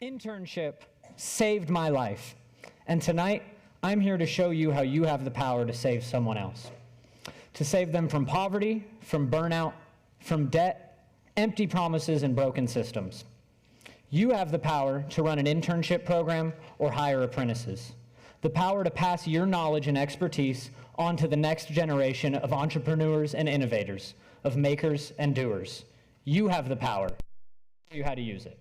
Internship saved my life, and tonight I'm here to show you how you have the power to save someone else. To save them from poverty, from burnout, from debt, empty promises, and broken systems. You have the power to run an internship program or hire apprentices. The power to pass your knowledge and expertise on to the next generation of entrepreneurs and innovators, of makers and doers. You have the power. I'll show you how to use it.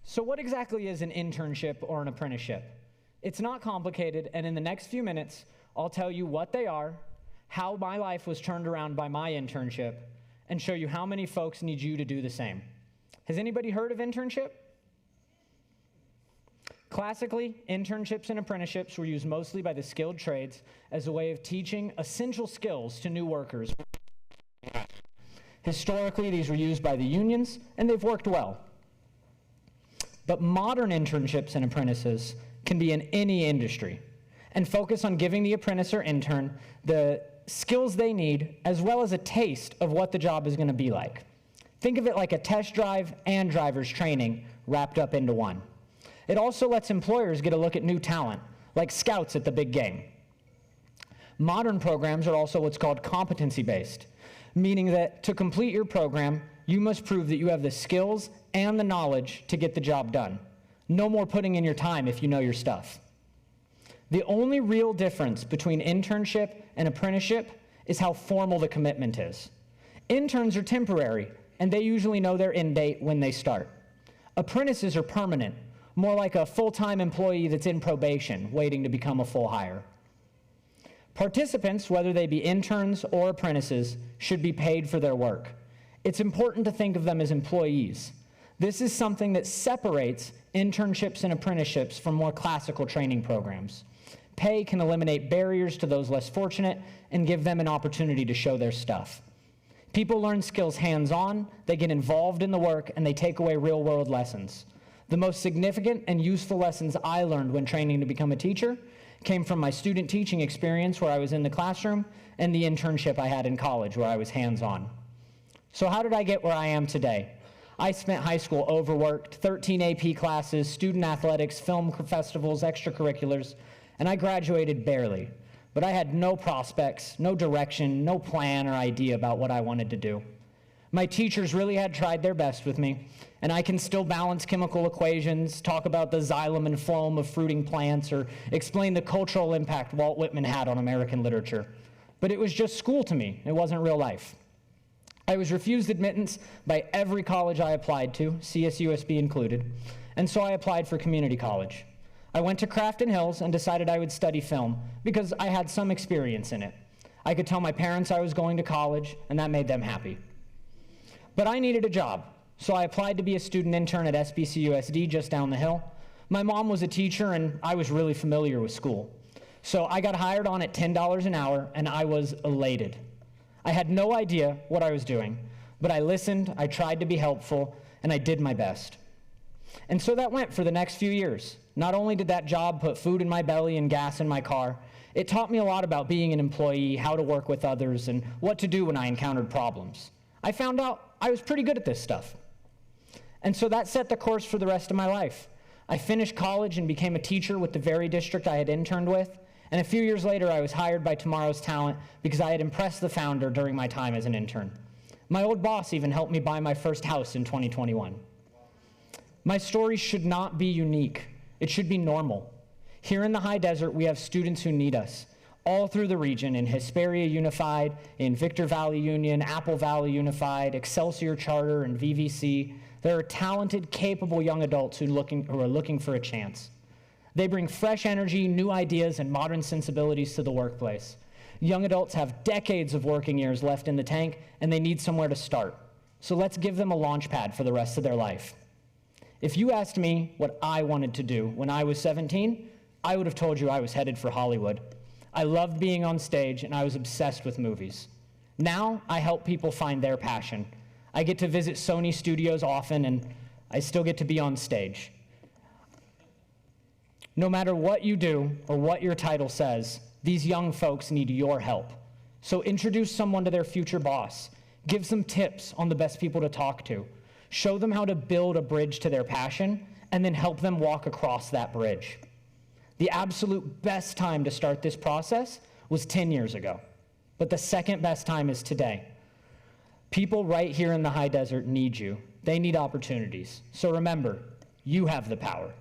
So what exactly is an internship or an apprenticeship? It's not complicated, and in the next few minutes, I'll tell you what they are, how my life was turned around by my internship, and show you how many folks need you to do the same. Has anybody heard of internship? Classically, internships and apprenticeships were used mostly by the skilled trades as a way of teaching essential skills to new workers. Historically, these were used by the unions, and they've worked well. But modern internships and apprentices can be in any industry and focus on giving the apprentice or intern the skills they need as well as a taste of what the job is going to be like. Think of it like a test drive and driver's training wrapped up into one. It also lets employers get a look at new talent, like scouts at the big game. Modern programs are also what's called competency-based, meaning that to complete your program, you must prove that you have the skills and the knowledge to get the job done. No more putting in your time if you know your stuff. The only real difference between internship and apprenticeship is how formal the commitment is. Interns are temporary, and they usually know their end date when they start. Apprentices are permanent, more like a full-time employee that's in probation, waiting to become a full hire. Participants, whether they be interns or apprentices, should be paid for their work. It's important to think of them as employees. This is something that separates internships and apprenticeships from more classical training programs. Pay can eliminate barriers to those less fortunate and give them an opportunity to show their stuff. People learn skills hands-on, they get involved in the work, and they take away real-world lessons. The most significant and useful lessons I learned when training to become a teacher came from my student teaching experience where I was in the classroom and the internship I had in college where I was hands-on. So how did I get where I am today? I spent high school overworked, 13 AP classes, student athletics, film festivals, extracurriculars, and I graduated barely. But I had no prospects, no direction, no plan or idea about what I wanted to do. My teachers really had tried their best with me, and I can still balance chemical equations, talk about the xylem and phloem of fruiting plants, or explain the cultural impact Walt Whitman had on American literature. But it was just school to me. It wasn't real life. I was refused admittance by every college I applied to, CSUSB included, and so I applied for community college. I went to Crafton Hills and decided I would study film because I had some experience in it. I could tell my parents I was going to college, and that made them happy. But I needed a job, so I applied to be a student intern at SBCUSD just down the hill. My mom was a teacher, and I was really familiar with school. So I got hired on at $10 an hour, and I was elated. I had no idea what I was doing, but I listened, I tried to be helpful, and I did my best. And so that went for the next few years. Not only did that job put food in my belly and gas in my car, it taught me a lot about being an employee, how to work with others, and what to do when I encountered problems. I found out I was pretty good at this stuff. And so that set the course for the rest of my life. I finished college and became a teacher with the very district I had interned with, and a few years later I was hired by Tomorrow's Talent because I had impressed the founder during my time as an intern. My old boss even helped me buy my first house in 2021. My story should not be unique. It should be normal. Here in the high desert, we have students who need us, all through the region, in Hesperia Unified, in Victor Valley Union, Apple Valley Unified, Excelsior Charter, and VVC. There are talented, capable young adults who are looking for a chance. They bring fresh energy, new ideas, and modern sensibilities to the workplace. Young adults have decades of working years left in the tank, and they need somewhere to start. So let's give them a launch pad for the rest of their life. If you asked me what I wanted to do when I was 17, I would have told you I was headed for Hollywood. I loved being on stage, and I was obsessed with movies. Now, I help people find their passion. I get to visit Sony studios often, and I still get to be on stage. No matter what you do or what your title says, these young folks need your help. So introduce someone to their future boss. Give some tips on the best people to talk to. show them how to build a bridge to their passion, and then help them walk across that bridge. The absolute best time to start this process was 10 years ago, but the second best time is today. People right here in the high desert need you. They need opportunities. So remember, you have the power.